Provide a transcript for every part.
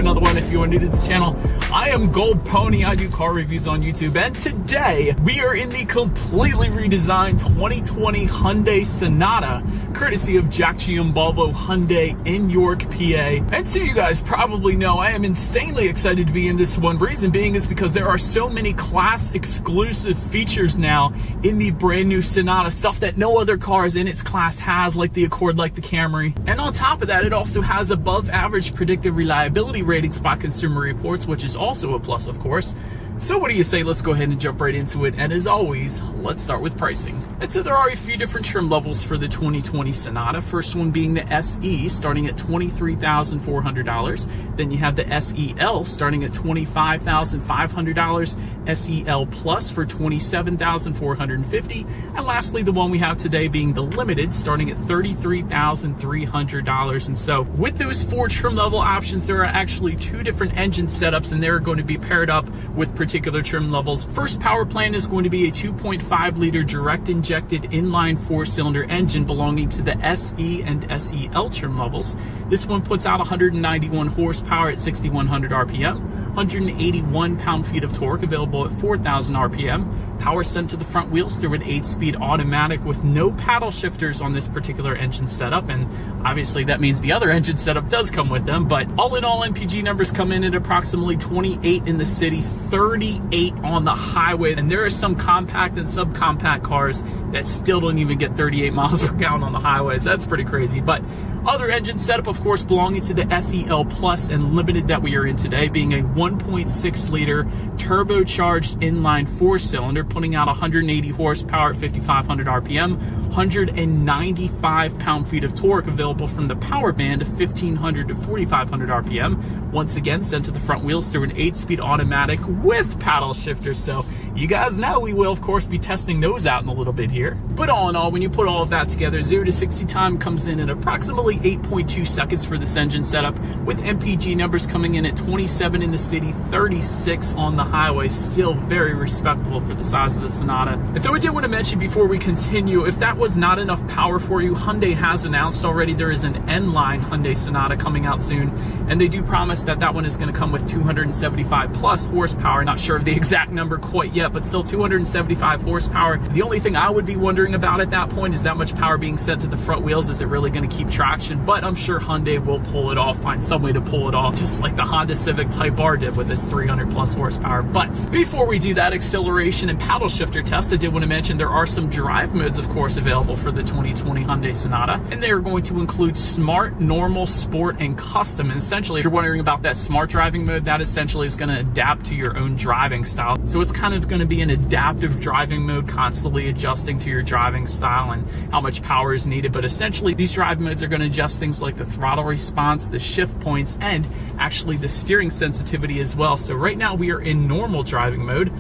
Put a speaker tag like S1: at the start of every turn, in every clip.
S1: another one. If you are new to the channel, I am Gold Pony. I do car reviews on YouTube, and today we are in the completely redesigned 2020 Hyundai Sonata, courtesy of Jack Giambalvo Hyundai in York, PA. And so you guys probably know I am insanely excited to be in this one. Reason being is because there are so many class exclusive features now in the brand new Sonata, stuff that no other cars in its class has, like the Accord, like the Camry. And on top of that, it also has above average predictive reliability ratings by Consumer Reports, which is also a plus, of course. So what do you say, let's go ahead and jump right into it, and as always, let's start with pricing. And so there are a few different trim levels for the 2020 Sonata, first one being the SE, starting at $23,400. Then you have the SEL, starting at $25,500, SEL Plus for $27,450, and lastly, the one we have today being the Limited, starting at $33,300. And so with those four trim level options, there are actually two different engine setups, and they're going to be paired up with particular trim levels. First power plant is going to be a 2.5 liter direct injected inline 4-cylinder engine belonging to the SE and SEL trim levels. This one puts out 191 horsepower at 6,100 RPM, 181 pound-feet of torque, available at 4,000 RPM. Power sent to the front wheels through an 8-speed automatic with no paddle shifters on this particular engine setup, and obviously that means the other engine setup does come with them, but all in all, MPG numbers come in at approximately 28 in the city, 38 on the highway, and there are some compact and subcompact cars that still don't even get 38 miles per gallon on the highways. That's pretty crazy. But other engine setup, of course, belonging to the SEL Plus and Limited that we are in today, being a 1.6 liter turbocharged inline 4-cylinder, putting out 180 horsepower at 5,500 RPM, 195 pound-feet of torque, available from the power band of 1,500 to 4,500 RPM. Once again, sent to the front wheels through an 8-speed automatic with paddle shifters. So you guys know we will, of course, be testing those out in a little bit here. But all in all, when you put all of that together, 0 to 60 time comes in at approximately 8.2 seconds for this engine setup, with MPG numbers coming in at 27 in the city, 36 on the highway. Still very respectable for the size of the Sonata. And so I did want to mention before we continue, if that was not enough power for you, Hyundai has announced already there is an N-Line Hyundai Sonata coming out soon, and they do promise that that one is going to come with 275 plus horsepower. Not sure of the exact number quite yet, but still 275 horsepower. The only thing I would be wondering about at that point is that much power being sent to the front wheels. Is it really going to keep traction? But I'm sure Hyundai will pull it off, find some way to pull it off, just like the Honda Civic Type R did with its 300 plus horsepower. But before we do that acceleration and paddle shifter test, I did want to mention there are some drive modes, of course, available for the 2020 Hyundai Sonata, and they are going to include Smart, Normal, Sport, and Custom. And essentially, if you're wondering about that Smart driving mode, that essentially is going to adapt to your own driving style. So it's kind of going to be an adaptive driving mode, constantly adjusting to your driving style and how much power is needed. But essentially, these drive modes are going to adjust things like the throttle response, the shift points, and actually the steering sensitivity as well. So right now we are in normal driving mode.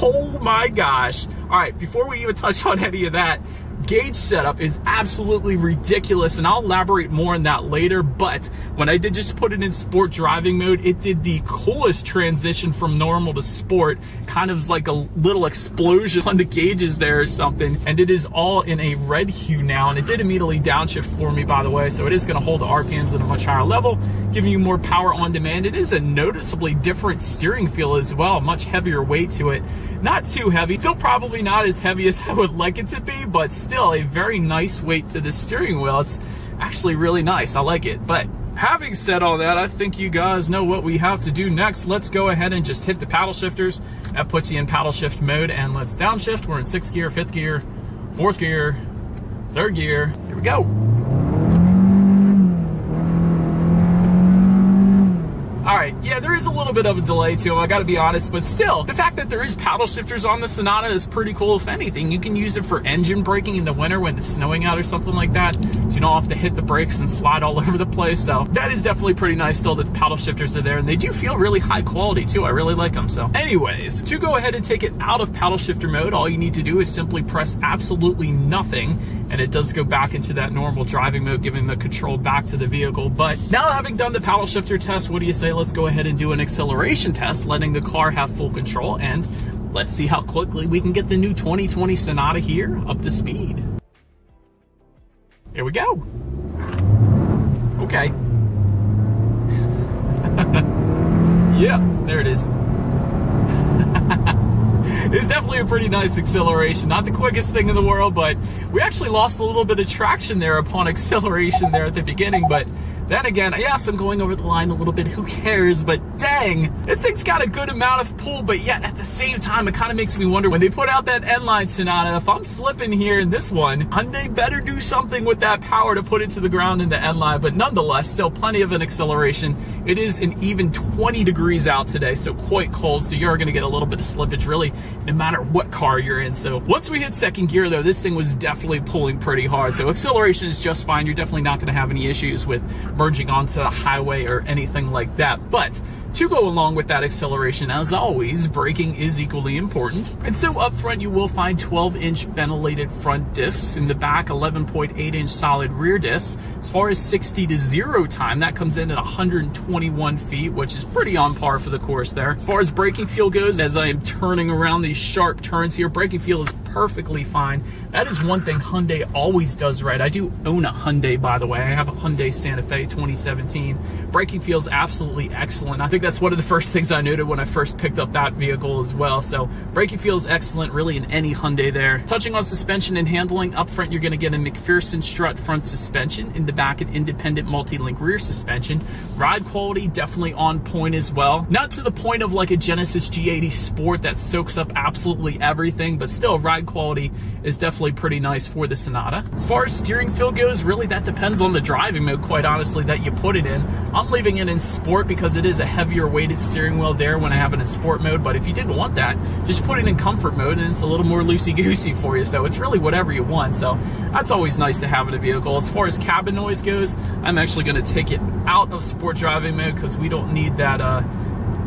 S1: Oh my gosh. All right, before we even touch on any of that, gauge setup is absolutely ridiculous, and I'll elaborate more on that later. But when I did just put it in sport driving mode, it did the coolest transition from normal to sport, kind of like a little explosion on the gauges there or something, and it is all in a red hue now, and it did immediately downshift for me, by the way, so it is going to hold the RPMs at a much higher level, giving you more power on demand. It is a noticeably different steering feel as well, much heavier weight to it. Not too heavy, still probably not as heavy as I would like it to be, but still a very nice weight to the steering wheel. It's actually really nice. I like it. But having said all that, I think you guys know what we have to do next. Let's go ahead and just hit the paddle shifters. That puts you in paddle shift mode, and let's downshift. We're in 6th gear, 5th gear, 4th gear, 3rd gear. Here we go. All right, yeah, there is a little bit of a delay to them, I gotta be honest, but still, the fact that there is paddle shifters on the Sonata is pretty cool. If anything, you can use it for engine braking in the winter when it's snowing out or something like that, so you don't have to hit the brakes and slide all over the place. So that is definitely pretty nice still that the paddle shifters are there, and they do feel really high quality too. I really like them. So anyways, to go ahead and take it out of paddle shifter mode, all you need to do is simply press absolutely nothing, and it does go back into that normal driving mode, giving the control back to the vehicle. But now, having done the paddle shifter test, what do you say? Let's go ahead and do an acceleration test, letting the car have full control, and let's see how quickly we can get the new 2020 Sonata here up to speed. Here we go. Okay. Yeah, there it is. It's definitely a pretty nice acceleration. Not the quickest thing in the world, but we actually lost a little bit of traction there upon acceleration there at the beginning. But then again, yes, I'm going over the line a little bit. Who cares? But dang, this thing's got a good amount of pull, but yet at the same time, it kind of makes me wonder when they put out that N-Line Sonata, if I'm slipping here in this one, Hyundai better do something with that power to put it to the ground in the N-Line. But nonetheless, still plenty of an acceleration. It is an even 20 degrees out today, so quite cold. So you're going to get a little bit of slippage really no matter what car you're in. So once we hit second gear though, this thing was definitely pulling pretty hard. So acceleration is just fine. You're definitely not going to have any issues with merging onto the highway or anything like that. But to go along with that acceleration, as always, braking is equally important. And so up front, you will find 12-inch ventilated front discs. In the back, 11.8-inch solid rear discs. As far as 60 to 0 time, that comes in at 121 feet, which is pretty on par for the course there. As far as braking feel goes, as I am turning around these sharp turns here, braking feel is perfectly fine. That is one thing Hyundai always does right. I do own a Hyundai, by the way. I have a Hyundai Santa Fe 2017. Braking feels absolutely excellent. I think that's one of the first things I noted when I first picked up that vehicle as well. So braking feels excellent really in any Hyundai there. Touching on suspension and handling, up front you're going to get a McPherson strut front suspension. In the back, an independent multi-link rear suspension. Ride quality definitely on point as well. Not to the point of like a Genesis G80 Sport that soaks up absolutely everything, but still ride quality is definitely pretty nice for the Sonata. As far as steering feel goes, really that depends on the driving mode, quite honestly, that you put it in. I'm leaving it in sport because it is a heavier weighted steering wheel there when I have it in sport mode, but if you didn't want that, just put it in comfort mode and it's a little more loosey-goosey for you. So it's really whatever you want. So that's always nice to have in a vehicle. As far as cabin noise goes, I'm actually going to take it out of sport driving mode because we don't need that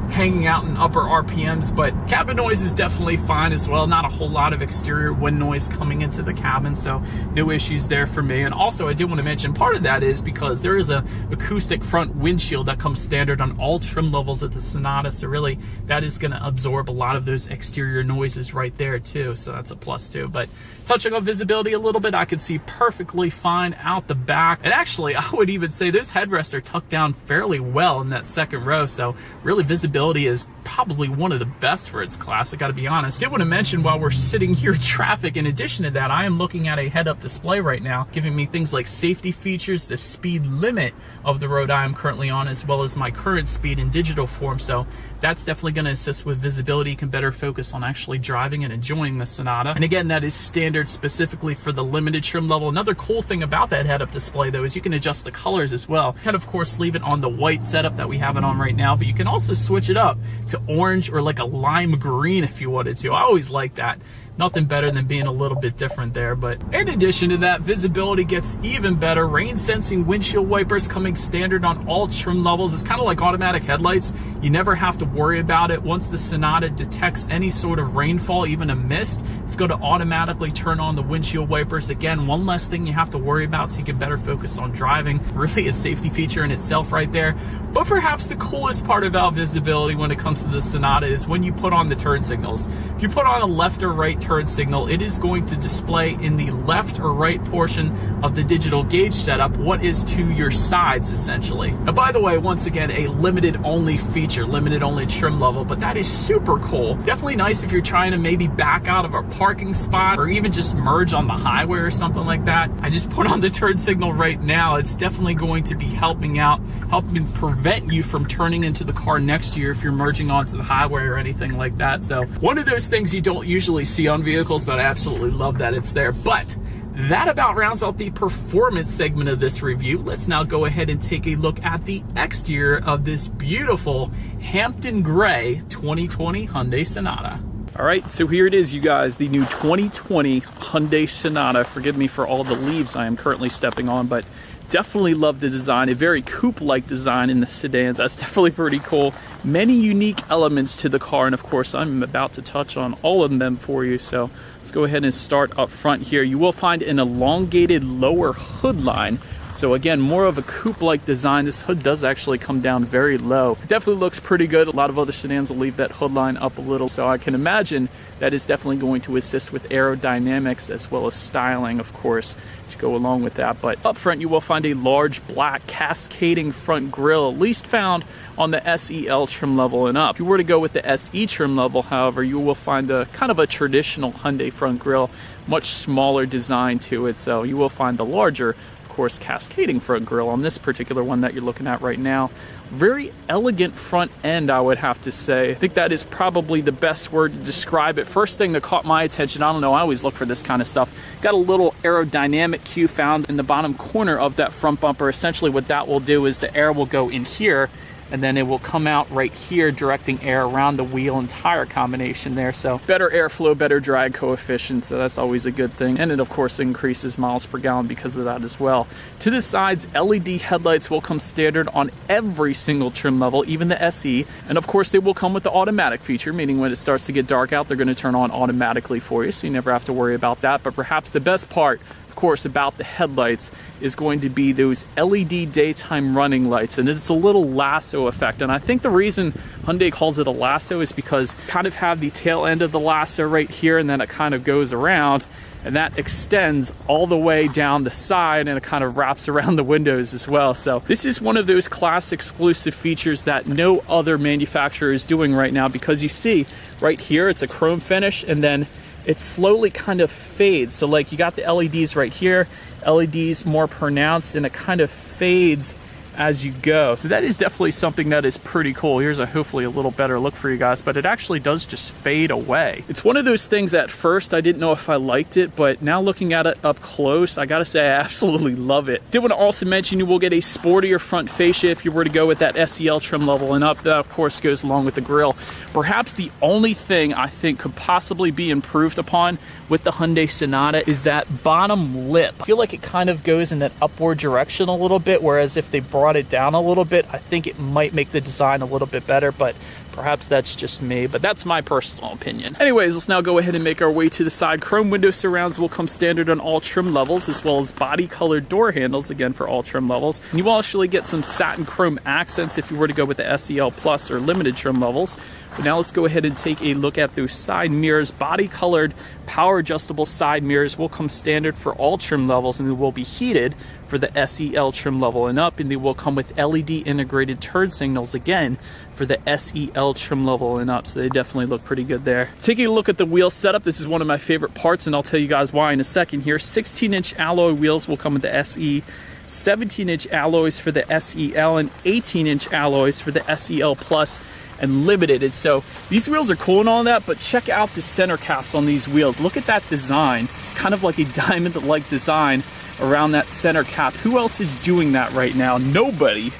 S1: hanging out in upper RPMs, but cabin noise is definitely fine as well. Not a whole lot of exterior wind noise coming into the cabin, so no issues there for me. And also I did want to mention part of that is because there is a acoustic front windshield that comes standard on all trim levels of the Sonata, so really that is going to absorb a lot of those exterior noises right there too, so that's a plus too. But touching on visibility a little bit, I can see perfectly fine out the back, and actually I would even say those headrests are tucked down fairly well in that second row, so really visibility is probably one of the best for its class, I gotta be honest. Did want to mention while we're sitting here in traffic, in addition to that, I am looking at a head-up display right now, giving me things like safety features, the speed limit of the road I am currently on, as well as my current speed in digital form. So that's definitely going to assist with visibility. You can better focus on actually driving and enjoying the Sonata. And again, that is standard specifically for the limited trim level. Another cool thing about that head-up display though is you can adjust the colors as well. You can of course leave it on the white setup that we have it on right now, but you can also switch it up to orange or like a lime green if you wanted to. I always like that. Nothing better than being a little bit different there. But in addition to that, visibility gets even better. Rain sensing windshield wipers coming standard on all trim levels. It's kind of like automatic headlights. You never have to worry about it. Once the Sonata detects any sort of rainfall, even a mist, it's going to automatically turn on the windshield wipers. Again, one less thing you have to worry about so you can better focus on driving. Really a safety feature in itself right there. But perhaps the coolest part about visibility when it comes to the Sonata is when you put on the turn signals. If you put on a left or right turn signal, it is going to display in the left or right portion of the digital gauge setup what is to your sides essentially. Now by the way, once again, a limited only feature, limited only trim level, but that is super cool. Definitely nice if you're trying to maybe back out of a parking spot or even just merge on the highway or something like that. I just put on the turn signal right now. It's definitely going to be helping out, helping prevent you from turning into the car next to you if you're merging onto the highway or anything like that. So one of those things you don't usually see on vehicles, but I absolutely love that it's there. But that about rounds out the performance segment of this review. Let's now go ahead and take a look at the exterior of this beautiful Hampton Gray 2020 Hyundai Sonata. All right, so here it is, you guys, the new 2020 Hyundai Sonata. Forgive me for all the leaves I am currently stepping on, but definitely love the design. A very coupe-like design in the sedans. That's definitely pretty cool. Many unique elements to the car, and of course I'm about to touch on all of them for you. So let's go ahead and start up front here. You will find an elongated lower hood line. So again, more of a coupe-like design. This hood does actually come down very low. Definitely looks pretty good. A lot of other sedans will leave that hood line up a little, so I can imagine that is definitely going to assist with aerodynamics as well as styling, of course. to go along with that. But up front, you will find a large black cascading front grille, at least found on the SEL trim level and up. If you were to go with the SE trim level, however, you will find a kind of a traditional Hyundai front grille, much smaller design to it. So you will find the larger, of course, cascading front grille on this particular one that you're looking at right now. Very elegant front end, I would have to say. I think that is probably the best word to describe it. First thing that caught my attention, I don't know, I always look for this kind of stuff. Got a little aerodynamic cue found in the bottom corner of that front bumper. Essentially what that will do is the air will go in here, and then it will come out right here, directing air around the wheel and tire combination there. So better airflow, better drag coefficient, so that's always a good thing. And it, of course, increases miles per gallon because of that as well. To the sides, LED headlights will come standard on every single trim level, even the SE. And of course, they will come with the automatic feature, meaning when it starts to get dark out, they're going to turn on automatically for you, so you never have to worry about that. But perhaps the best part, of course, about the headlights is going to be those LED daytime running lights, and it's a little lasso effect. And I think the reason Hyundai calls it a lasso is because you kind of have the tail end of the lasso right here, and then it kind of goes around, and that extends all the way down the side, and it kind of wraps around the windows as well. So this is one of those class exclusive features that no other manufacturer is doing right now, because you see right here it's a chrome finish, and then it slowly kind of fades. So like you got the LEDs right here, LEDs more pronounced, and it kind of fades as you go. So that is definitely something that is pretty cool. Here's hopefully a little better look for you guys, but it actually does just fade away. It's one of those things at first I didn't know if I liked it, but now looking at it up close, I gotta say I absolutely love it. Did want to also mention you will get a sportier front fascia if you were to go with that SEL trim level and up. That of course goes along with the grille. Perhaps the only thing I think could possibly be improved upon with the Hyundai Sonata is that bottom lip. I feel like it kind of goes in that upward direction a little bit, whereas if they brought it down a little bit, I think it might make the design a little bit better, but perhaps that's just me, but that's my personal opinion. Anyways, let's now go ahead and make our way to the side. Chrome window surrounds will come standard on all trim levels, as well as body colored door handles, again for all trim levels. And you will actually get some satin chrome accents if you were to go with the SEL Plus or limited trim levels. But now let's go ahead and take a look at those side mirrors. Body colored power adjustable side mirrors will come standard for all trim levels, and they will be heated for the SEL trim level and up, and they will come with LED integrated turn signals again for the SEL trim level and up, so they definitely look pretty good there. Taking a look at the wheel setup, this is one of my favorite parts, and I'll tell you guys why in a second here. 16-inch alloy wheels will come with the SE, 17-inch alloys for the SEL, and 18-inch alloys for the SEL Plus and limited. And so these wheels are cool and all that, but check out the center caps on these wheels. Look at that design. It's kind of like a diamond-like design around that center cap. Who else is doing that right now? Nobody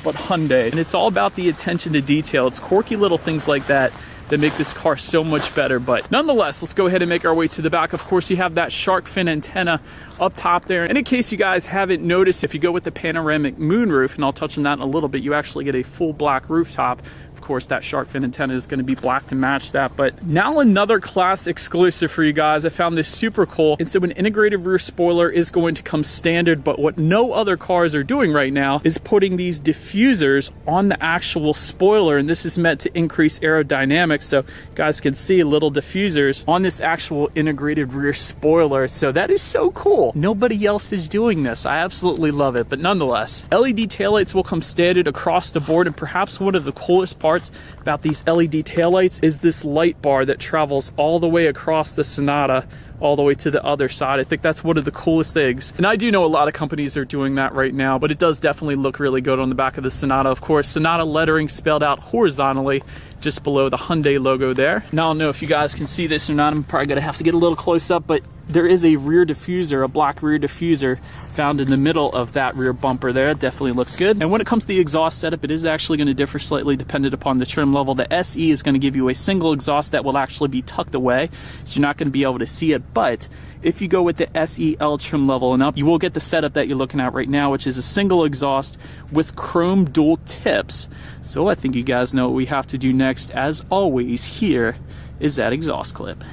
S1: but Hyundai. And it's all about the attention to detail. It's quirky little things like that that make this car so much better. But nonetheless, let's go ahead and make our way to the back. Of course, you have that shark fin antenna up top there. And in case you guys haven't noticed, if you go with the panoramic moonroof, and I'll touch on that in a little bit, you actually get a full black rooftop. Of course, that shark fin antenna is going to be black to match that. But now another class exclusive for you guys. I found this super cool. And so an integrated rear spoiler is going to come standard, but what no other cars are doing right now is putting these diffusers on the actual spoiler, and this is meant to increase aerodynamics. So you guys can see little diffusers on this actual integrated rear spoiler. So that is so cool. Nobody else is doing this. I absolutely love it. But nonetheless, LED taillights will come standard across the board, and perhaps one of the coolest parts about these LED taillights is this light bar that travels all the way across the Sonata all the way to the other side. I think that's one of the coolest things. And I do know a lot of companies are doing that right now, but it does definitely look really good on the back of the Sonata. Of course, Sonata lettering spelled out horizontally just below the Hyundai logo there. Now, I don't know if you guys can see this or not. I'm probably gonna have to get a little close up, but there is a rear diffuser, a black rear diffuser found in the middle of that rear bumper there. It definitely looks good. And when it comes to the exhaust setup, it is actually going to differ slightly dependent upon the trim level. The SE is going to give you a single exhaust that will actually be tucked away, so you're not going to be able to see it. But if you go with the SEL trim level and up, you will get the setup that you're looking at right now, which is a single exhaust with chrome dual tips. So I think you guys know what we have to do next. As always, here is that exhaust clip.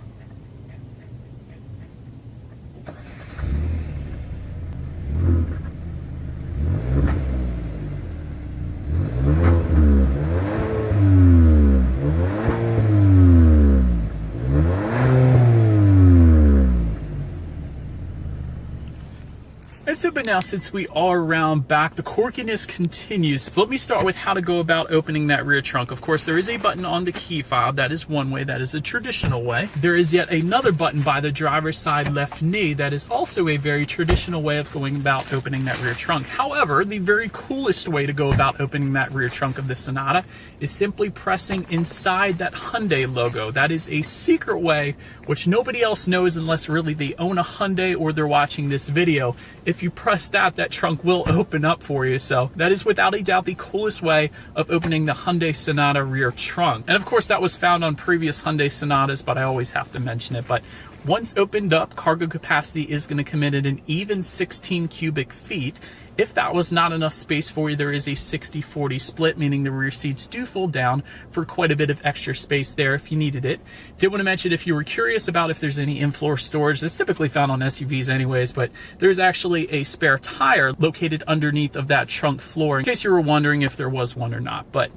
S1: Alright, so but now since we are around back, the quirkiness continues. So let me start with how to go about opening that rear trunk. Of course, there is a button on the key fob. That is one way. That is a traditional way. There is yet another button by the driver's side left knee. That is also a very traditional way of going about opening that rear trunk. However, the very coolest way to go about opening that rear trunk of the Sonata is simply pressing inside that Hyundai logo. That is a secret way, which nobody else knows unless really they own a Hyundai or they're watching this video. If you press that, that trunk will open up for you. So that is without a doubt the coolest way of opening the Hyundai Sonata rear trunk. And of course, that was found on previous Hyundai Sonatas, but I always have to mention it. But once opened up, cargo capacity is going to come in at an even 16 cubic feet. If that was not enough space for you, there is a 60-40 split, meaning the rear seats do fold down for quite a bit of extra space there if you needed it. Did want to mention, if you were curious about if there's any in-floor storage, that's typically found on SUVs anyways, but there's actually a spare tire located underneath of that trunk floor, in case you were wondering if there was one or not. But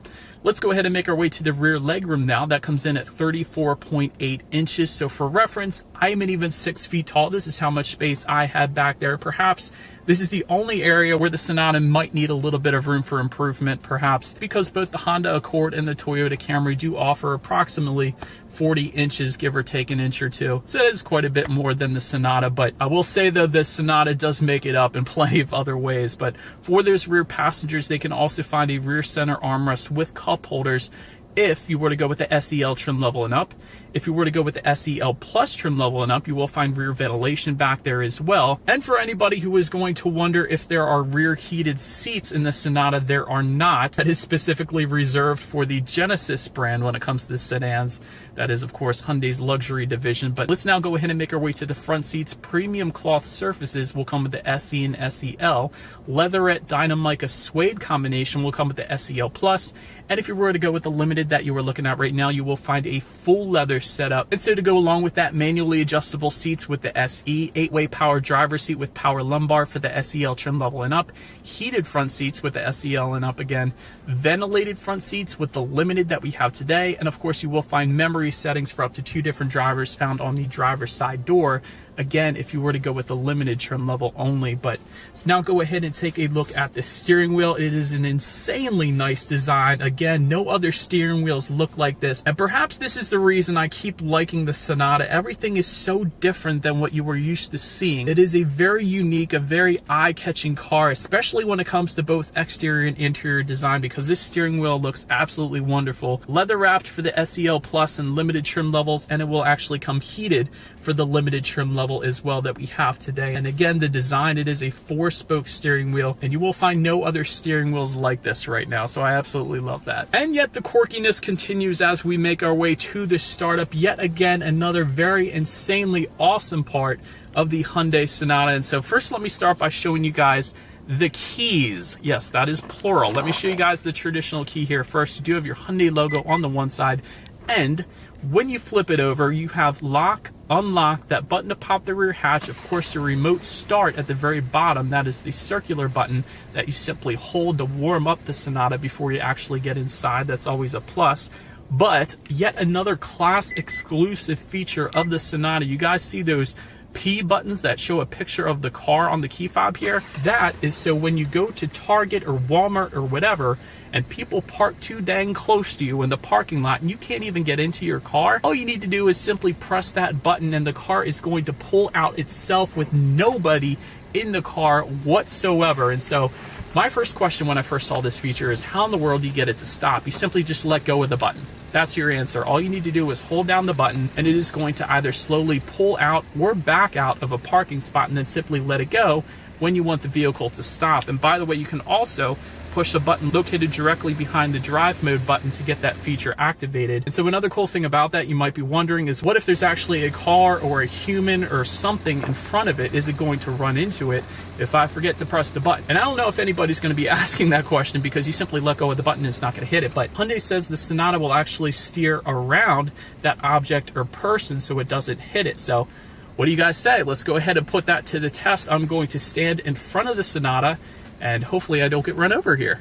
S1: let's go ahead and make our way to the rear legroom now. That comes in at 34.8 inches. So for reference, I am an even 6 feet tall. This is how much space I had back there. Perhaps this is the only area where the Sonata might need a little bit of room for improvement, perhaps because both the Honda Accord and the Toyota Camry do offer approximately 40 inches, give or take an inch or two. So that is quite a bit more than the Sonata, but I will say though, the Sonata does make it up in plenty of other ways. But for those rear passengers, they can also find a rear center armrest with cup holders if you were to go with the SEL trim level and up. If you were to go with the SEL Plus trim level and up, you will find rear ventilation back there as well. And for anybody who is going to wonder if there are rear heated seats in the Sonata, there are not. That is specifically reserved for the Genesis brand when it comes to the sedans. That is, of course, Hyundai's luxury division. But let's now go ahead and make our way to the front seats. Premium cloth surfaces will come with the SE and SEL. Leatherette Dynamica suede combination will come with the SEL Plus. And if you were to go with the Limited that you were looking at right now, you will find a full leather setup. And so to go along with that, manually adjustable seats with the SE, 8-way power driver seat with power lumbar for the SEL trim level and up, heated front seats with the SEL and up again, ventilated front seats with the Limited that we have today, and of course you will find memory settings for up to 2 different drivers found on the driver's side door. Again, if you were to go with the Limited trim level only. But let's now go ahead and take a look at the steering wheel. It is an insanely nice design. Again, no other steering wheels look like this. And perhaps this is the reason I keep liking the Sonata. Everything is so different than what you were used to seeing. It is a very unique, a very eye-catching car, especially when it comes to both exterior and interior design, because this steering wheel looks absolutely wonderful. Leather wrapped for the SEL Plus and Limited trim levels, and it will actually come heated for the Limited trim level as well that we have today. And again, the design, it is a 4-spoke steering wheel, and you will find no other steering wheels like this right now, so I absolutely love that. And yet the quirkiness continues as we make our way to the startup. Yet again, another very insanely awesome part of the Hyundai Sonata. And so first, let me start by showing you guys the keys. Yes, that is plural. Let me show you guys the traditional key here. First, you do have your Hyundai logo on the one side, and when you flip it over, you have lock, unlock, that button to pop the rear hatch, of course your remote start at the very bottom. That is the circular button that you simply hold to warm up the Sonata before you actually get inside. That's always a plus. But yet another class exclusive feature of the Sonata, you guys see those P buttons that show a picture of the car on the key fob here? That is so when you go to Target or Walmart or whatever, and people park too dang close to you in the parking lot and you can't even get into your car, all you need to do is simply press that button and the car is going to pull out itself with nobody in the car whatsoever. And so my first question when I first saw this feature is, how in the world do you get it to stop? You simply just let go of the button. That's your answer. All you need to do is hold down the button, and it is going to either slowly pull out or back out of a parking spot, and then simply let it go when you want the vehicle to stop. And by the way, you can also push a button located directly behind the drive mode button to get that feature activated. And so another cool thing about that, you might be wondering, is what if there's actually a car or a human or something in front of it? Is it going to run into it if I forget to press the button? And I don't know if anybody's going to be asking that question, because you simply let go of the button and it's not going to hit it. But Hyundai says the Sonata will actually steer around that object or person so it doesn't hit it. So what do you guys say? Let's go ahead and put that to the test. I'm going to stand in front of the Sonata, and hopefully I don't get run over here.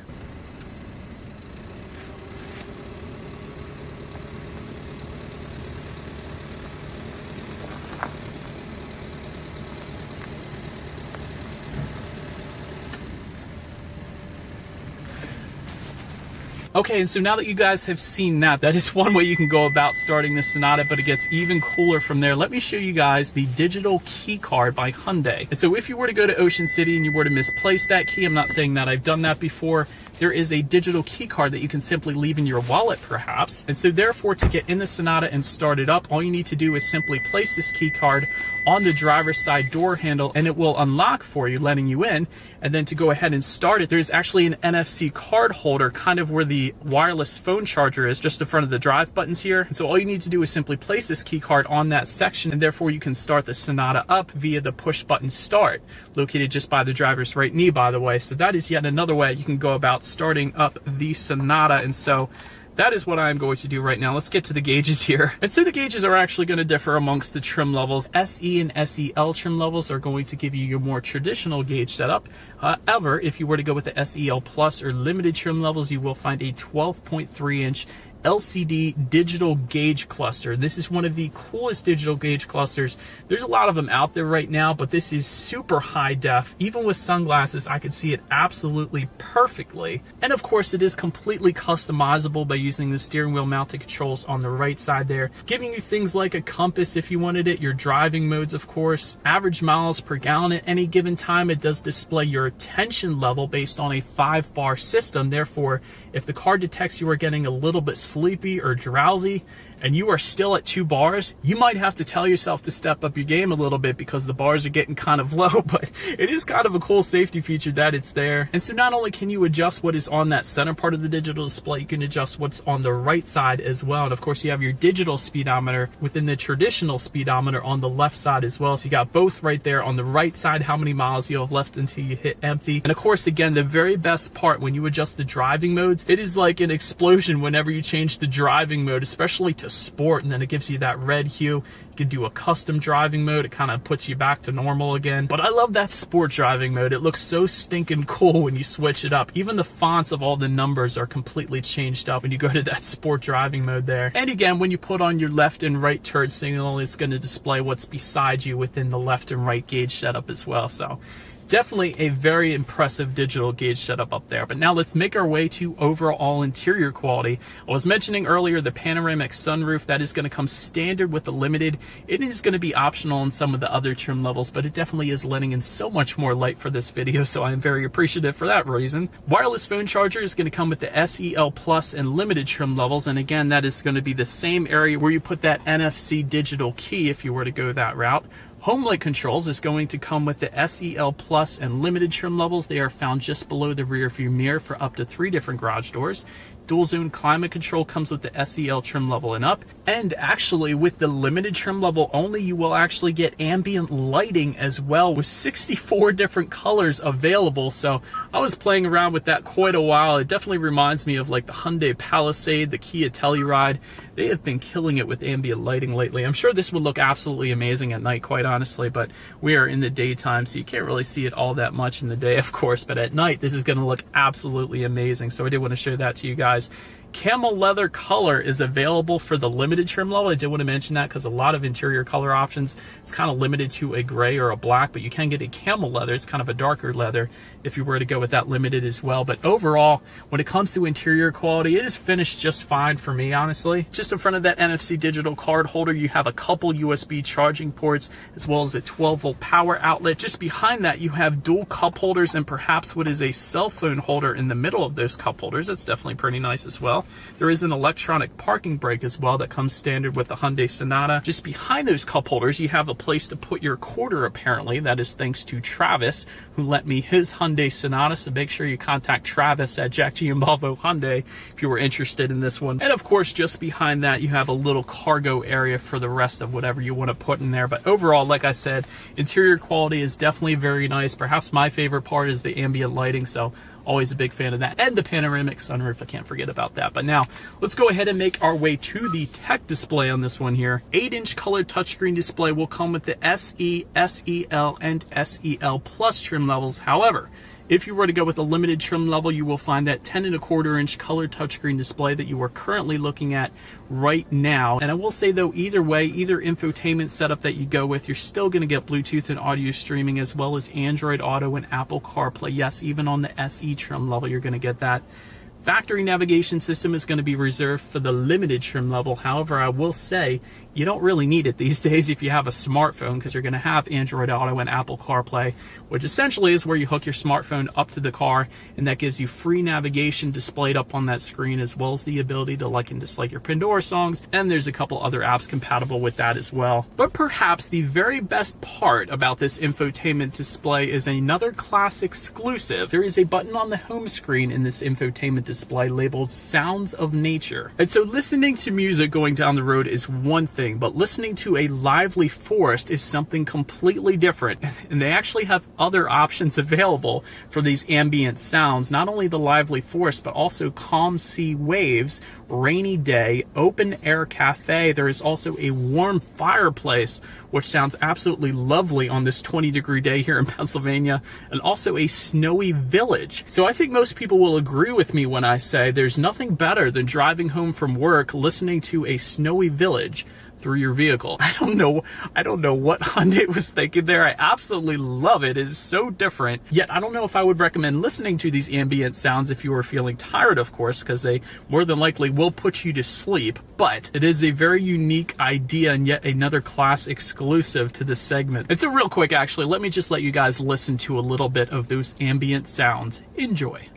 S1: Okay, and so now that you guys have seen that, that is one way you can go about starting this Sonata, but it gets even cooler from there. Let me show you guys the digital key card by Hyundai. And so if you were to go to Ocean City and you were to misplace that key, I'm not saying that I've done that before, there is a digital key card that you can simply leave in your wallet perhaps. And so therefore, to get in the Sonata and start it up, all you need to do is simply place this key card on the driver's side door handle and it will unlock for you, letting you in. And then to go ahead and start it, there's actually an NFC card holder kind of where the wireless phone charger is, just in front of the drive buttons here. And so all you need to do is simply place this key card on that section, and therefore you can start the Sonata up via the push button start, located just by the driver's right knee, by the way. So that is yet another way you can go about starting up the Sonata. And so that is what I'm going to do right now. Let's get to the gauges here. And so the gauges are actually going to differ amongst the trim levels. SE and SEL trim levels are going to give you your more traditional gauge setup. However, if you were to go with the SEL Plus or limited trim levels, you will find a 12.3 inch LCD digital gauge cluster. This is one of the coolest digital gauge clusters. There's a lot of them out there right now, but this is super high def. Even with sunglasses, I could see it absolutely perfectly. And of course, it is completely customizable by using the steering wheel mounted controls on the right side there, giving you things like a compass if you wanted it, your driving modes, of course, average miles per gallon at any given time. It does display your attention level based on a 5-bar system. Therefore, if the car detects you are getting a little bit sleepy or drowsy and you are still at 2 bars, you might have to tell yourself to step up your game a little bit because the bars are getting kind of low. But it is kind of a cool safety feature that it's there. And so not only can you adjust what is on that center part of the digital display, you can adjust what's on the right side as well. And of course, you have your digital speedometer within the traditional speedometer on the left side as well. So you got both right there on the right side, how many miles you have left until you hit empty. And of course, again, the very best part when you adjust the driving modes, it is like an explosion whenever you change the driving mode, especially to sport, and then it gives you that red hue. You can do a custom driving mode. It kind of puts you back to normal again. But I love that sport driving mode. It looks so stinking cool when you switch it up. Even the fonts of all the numbers are completely changed up when you go to that sport driving mode there. And again, when you put on your left and right turn signal, it's going to display what's beside you within the left and right gauge setup as well. So definitely a very impressive digital gauge setup up there. But now let's make our way to overall interior quality. I was mentioning earlier the panoramic sunroof. That is going to come standard with the limited. It is going to be optional in some of the other trim levels, but it definitely is letting in so much more light for this video, so I'm very appreciative for that reason. Wireless phone charger is going to come with the SEL Plus and limited trim levels, and again, that is going to be the same area where you put that NFC digital key if you were to go that route. Home light controls is going to come with the SEL Plus and limited trim levels. They are found just below the rear view mirror for up to 3 different garage doors. Dual zone climate control comes with the SEL trim level and up. And actually with the limited trim level only, you will actually get ambient lighting as well with 64 different colors available. So I was playing around with that quite a while. It definitely reminds me of like the Hyundai Palisade, the Kia Telluride. They have been killing it with ambient lighting lately. I'm sure this would look absolutely amazing at night, quite honestly, but we are in the daytime, so you can't really see it all that much in the day, of course, but at night, this is gonna look absolutely amazing. So I did want to show that to you guys. Camel leather color is available for the limited trim level. I did want to mention that because a lot of interior color options, it's kind of limited to a gray or a black, but you can get a camel leather. It's kind of a darker leather if you were to go with that limited as well. But overall, when it comes to interior quality, it is finished just fine for me, honestly. Just in front of that NFC digital card holder, you have a couple USB charging ports as well as a 12-volt power outlet. Just behind that, you have dual cup holders and perhaps what is a cell phone holder in the middle of those cup holders. That's definitely pretty nice as well. There is an electronic parking brake as well that comes standard with the Hyundai Sonata. Just behind those cup holders, you have a place to put your quarter, apparently. That is thanks to Travis, who lent me his Hyundai Sonata. So make sure you contact Travis at Jack G and Volvo Hyundai if you were interested in this one. And of course, just behind that, you have a little cargo area for the rest of whatever you want to put in there. But overall, like I said, interior quality is definitely very nice. Perhaps my favorite part is the ambient lighting. So always a big fan of that. And the panoramic sunroof, I can't forget about that. But now, let's go ahead and make our way to the tech display on this one here. 8-inch color touchscreen display will come with the SE, SEL, and SEL Plus trim levels. However, if you were to go with a limited trim level, you will find that 10.25-inch color touchscreen display that you are currently looking at right now. And I will say though, either way, either infotainment setup that you go with, you're still going to get Bluetooth and audio streaming as well as Android Auto and Apple CarPlay. Yes, even on the SE trim level, you're going to get that. Factory navigation system is going to be reserved for the limited trim level. However, I will say you don't really need it these days if you have a smartphone, because you're going to have Android Auto and Apple CarPlay, which essentially is where you hook your smartphone up to the car, and that gives you free navigation displayed up on that screen, as well as the ability to like and dislike your Pandora songs, and there's a couple other apps compatible with that as well. But perhaps the very best part about this infotainment display is another class exclusive. There is a button on the home screen in this infotainment display labeled Sounds of Nature. And so listening to music going down the road is one thing, but listening to a lively forest is something completely different. And they actually have other options available for these ambient sounds, not only the lively forest, but also calm sea waves, rainy day, open air cafe. There is also a warm fireplace, which sounds absolutely lovely on this 20-degree day here in Pennsylvania, and also a snowy village. So I think most people will agree with me when I say there's nothing better than driving home from work listening to a snowy village through your vehicle. I don't know what Hyundai was thinking there. I absolutely love it. It is so different. Yet I don't know if I would recommend listening to these ambient sounds if you are feeling tired, of course, because they more than likely will put you to sleep. But it is a very unique idea and yet another class exclusive to this segment. And so real quick, actually, let me just let you guys listen to a little bit of those ambient sounds. Enjoy.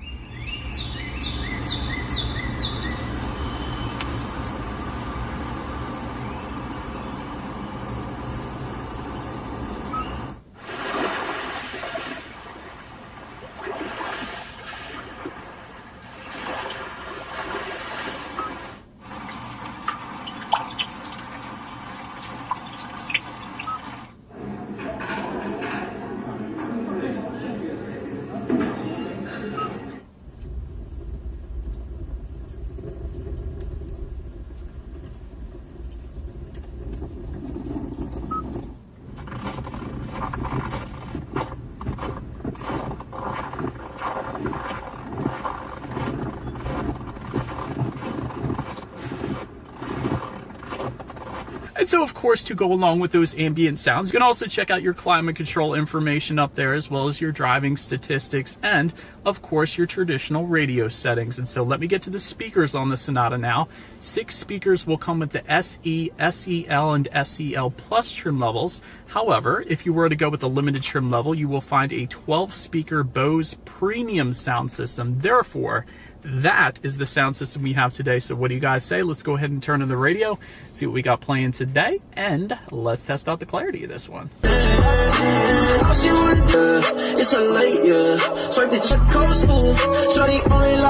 S1: And so, of course, to go along with those ambient sounds, you can also check out your climate control information up there, as well as your driving statistics and, of course, your traditional radio settings. And so let me get to the speakers on the Sonata now. 6 speakers will come with the SE, SEL, and SEL Plus trim levels. However, if you were to go with the limited trim level, you will find a 12-speaker Bose premium sound system. Therefore, that is the sound system we have today. So what do you guys say? Let's go ahead and turn on the radio, see what we got playing today, and let's test out the clarity of this one.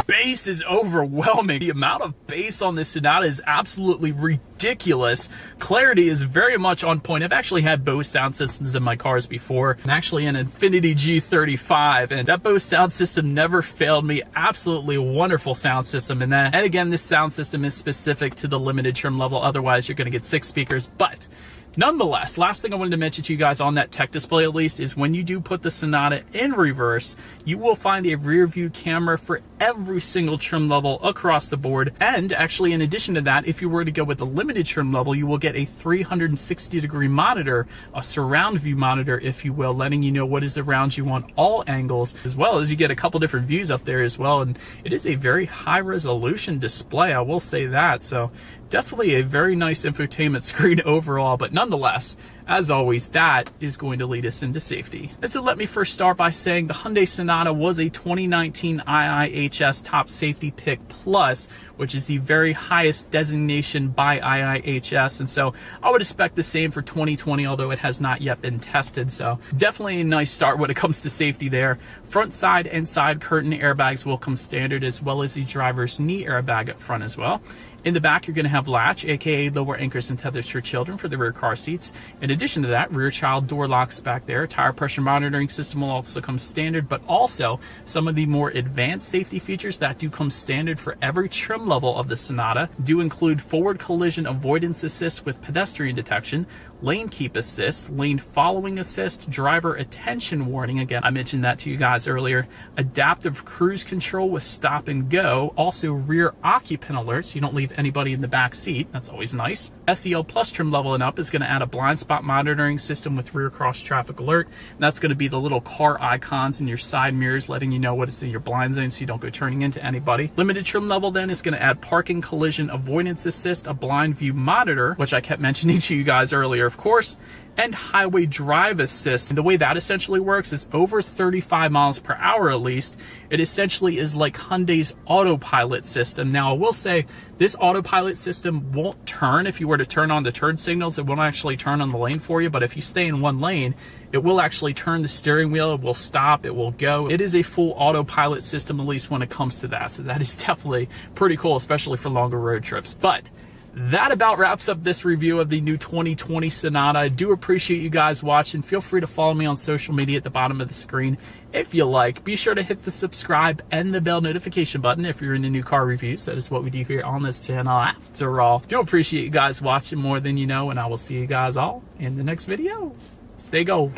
S1: Bass is overwhelming. The amount of bass on this Sonata is absolutely ridiculous. Clarity is very much on point. I've actually had Bose sound systems in my cars before, and actually an Infiniti G35, and that Bose sound system never failed me. Absolutely wonderful sound system in that. And again, this sound system is specific to the limited trim level. Otherwise, you're going to get 6 speakers. But nonetheless, last thing I wanted to mention to you guys on that tech display at least is when you do put the Sonata in reverse, you will find a rear view camera for every single trim level across the board. And actually, in addition to that, if you were to go with the limited trim level, you will get a 360-degree monitor, a surround view monitor, if you will, letting you know what is around you on all angles, as well as you get a couple different views up there as well. And it is a very high resolution display, I will say that. So definitely a very nice infotainment screen overall, but nonetheless, as always, that is going to lead us into safety. And so let me first start by saying the Hyundai Sonata was a 2019 IIHS Top Safety Pick Plus, which is the very highest designation by IIHS. And so I would expect the same for 2020, although it has not yet been tested. So definitely a nice start when it comes to safety there. Front, side, and side curtain airbags will come standard, as well as the driver's knee airbag up front as well. In the back, you're going to have latch, aka lower anchors and tethers for children for the rear car seats. In addition to that, rear child door locks back there. Tire pressure monitoring system will also come standard, but also some of the more advanced safety features that do come standard for every trim level of the Sonata do include forward collision avoidance assist with pedestrian detection, lane keep assist, lane following assist, driver attention warning. Again, I mentioned that to you guys earlier. Adaptive cruise control with stop and go. Also rear occupant alert, so you don't leave anybody in the back seat. That's always nice. SEL Plus trim level and up is going to add a blind spot monitoring system with rear cross traffic alert. And that's going to be the little car icons in your side mirrors letting you know what is in your blind zone so you don't go turning into anybody. Limited trim level then is going to add parking collision avoidance assist, a blind view monitor, which I kept mentioning to you guys earlier, of course, and highway drive assist. And the way that essentially works is over 35 miles per hour at least, it essentially is like Hyundai's autopilot system. Now I will say this autopilot system won't turn. If you were to turn on the turn signals, it won't actually turn on the lane for you, but if you stay in one lane, it will actually turn the steering wheel, it will stop, it will go. It is a full autopilot system, at least when it comes to that. So that is definitely pretty cool, especially for longer road trips. But that about wraps up this review of the new 2020 Sonata. I do appreciate you guys watching. Feel free to follow me on social media at the bottom of the screen if you like. Be sure to hit the subscribe and the bell notification button if you're into new car reviews. That is what we do here on this channel after all. Do appreciate you guys watching more than you know, and I will see you guys all in the next video. Stay gold.